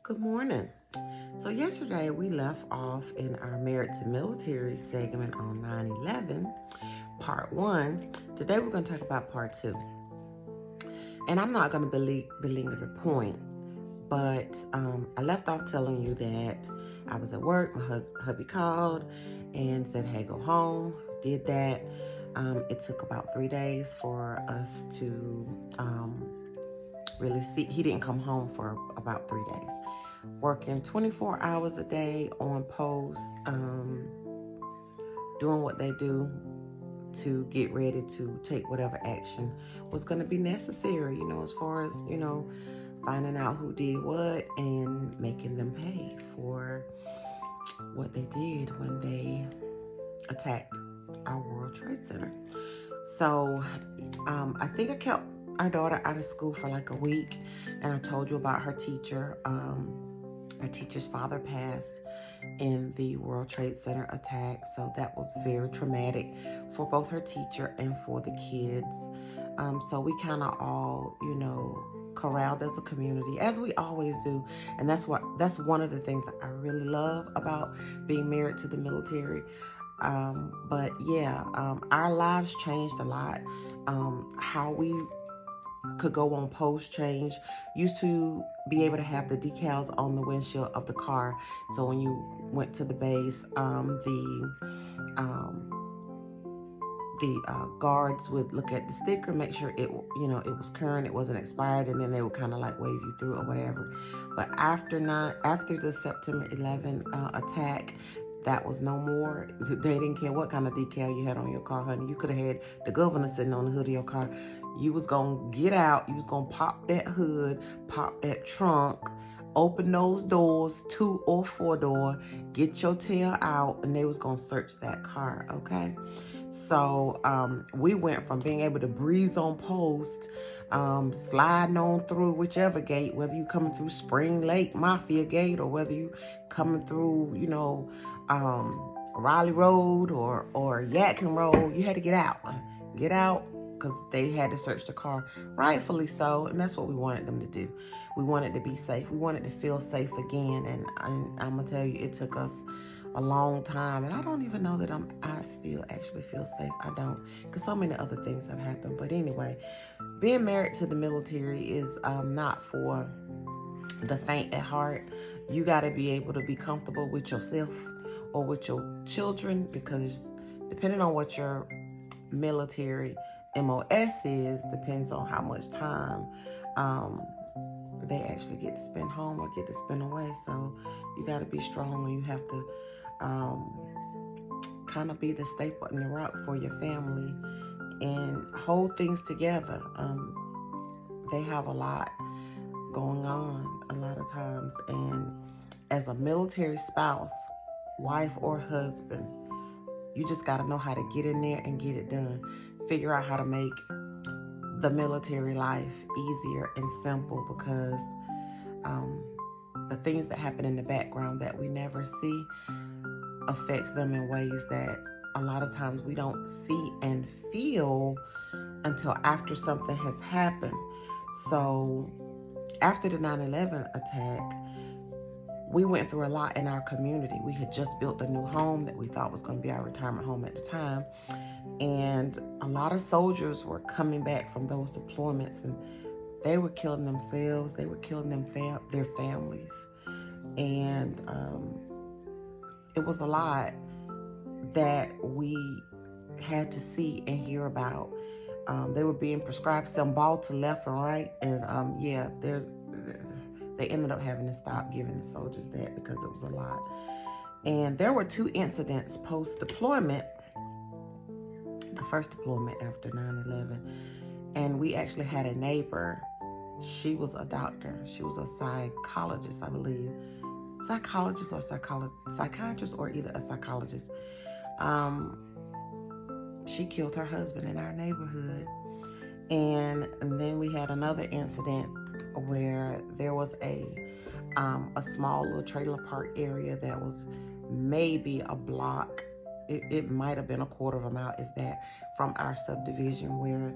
Good morning. So yesterday we left off in our Married to Military segment on 9/11, part one. Today we're going to talk about part two. And I'm not going to belabor the point, but I left off telling you that I was at work. My hubby called and said, "Hey, go home." Did that. It took about 3 days for us to really see. He didn't come home for about 3 days. Working 24 hours a day on post, doing what they do to get ready to take whatever action was going to be necessary, as far as, finding out who did what and making them pay for what they did when they attacked our World Trade Center. So I think I kept our daughter out of school for like a week, and I told you about her teacher. Our teacher's father passed in the World Trade Center attack, so that was very traumatic for both her teacher and for the kids. So we kind of all, corralled as a community, as we always do, and that's one of the things that I really love about being married to the military. But yeah, our lives changed a lot. How we could go on post change. Used to be able to have the decals on the windshield of the car, so when you went to the base, the guards would look at the sticker, make sure it was current, it wasn't expired, and then they would kind of like wave you through or whatever. But after the September 11 attack, that was no more. They didn't care what kind of decal you had on your car, honey. You could have had the governor sitting on the hood of your car. You was going to get out. You was going to pop that hood, pop that trunk, open those doors, 2 or 4 door, get your tail out, and they was going to search that car, okay? So we went from being able to breeze on post, sliding on through whichever gate, whether you coming through Spring Lake Mafia Gate or whether you coming through, Raleigh Road or Yadkin Road, you had to get out because they had to search the car, rightfully so, and that's what we wanted them to do. We wanted to be safe. We wanted to feel safe again, and I'm gonna tell you, it took us a long time, and I don't even know that I still actually feel safe. I don't, because so many other things have happened. But anyway, being married to the military is not for the faint at heart. You got to be able to be comfortable with yourself or with your children, because depending on what your military MOS is, depends on how much time they actually get to spend home or get to spend away. So you got to be strong, and you have to kind of be the staple in the rock for your family and hold things together. They have a lot going on a lot of times, and as a military spouse, wife or husband, you just got to know how to get in there and get it done. Figure out how to make the military life easier and simple, because the things that happen in the background that we never see affects them in ways that a lot of times we don't see and feel until after something has happened. So after the 9/11 attack, we went through a lot in our community. We had just built a new home that we thought was going to be our retirement home at the time, and a lot of soldiers were coming back from those deployments, and they were killing themselves, they were killing their families, and it was a lot that we had to see and hear about. They were being prescribed Cymbalta to left and right, and they ended up having to stop giving the soldiers that because it was a lot. And there were 2 incidents post-deployment, the first deployment after 9/11, and we actually had a neighbor. She was a doctor. She was a psychologist, I believe. Psychiatrist or either a psychologist. She killed her husband in our neighborhood. And then we had another incident where there was a small little trailer park area that was maybe a block. It might have been a quarter of a mile, if that, from our subdivision, where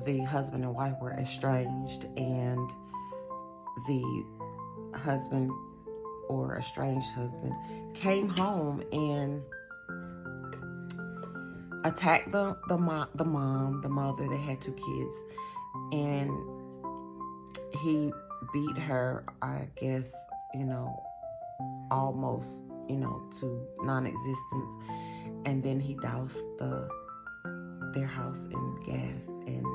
the husband and wife were estranged, and the husband or estranged husband came home and attacked the mom, the mother. They had 2 kids, and he beat her, I guess, almost, to non-existence. And then he doused their house in gas and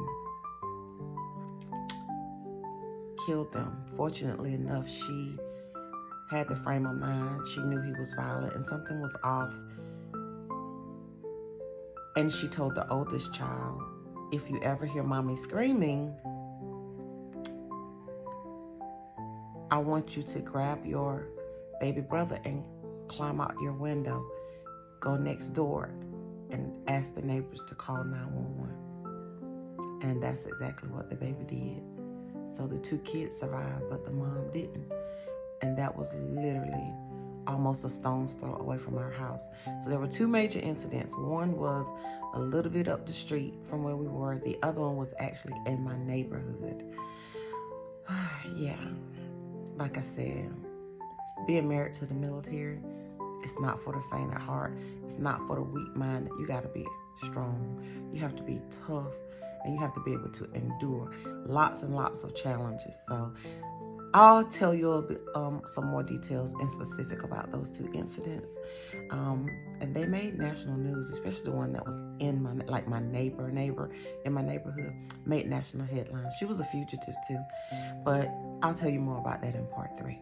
killed them. Fortunately enough, she had the frame of mind. She knew he was violent and something was off. And she told the oldest child, if you ever hear mommy screaming, I want you to grab your baby brother and climb out your window, go next door, and ask the neighbors to call 911. And that's exactly what the baby did. So the 2 kids survived, but the mom didn't. And that was literally almost a stone's throw away from our house. So there were 2 major incidents. One was a little bit up the street from where we were. The other one was actually in my neighborhood. Yeah, like I said, being married to the military, it's not for the faint of heart. It's not for the weak minded. You got to be strong. You have to be tough, and you have to be able to endure lots and lots of challenges. So I'll tell you a little bit, some more details and specific about those 2 incidents. And they made national news, especially the one that was in my neighbor in my neighborhood made national headlines. She was a fugitive too, but I'll tell you more about that in part 3.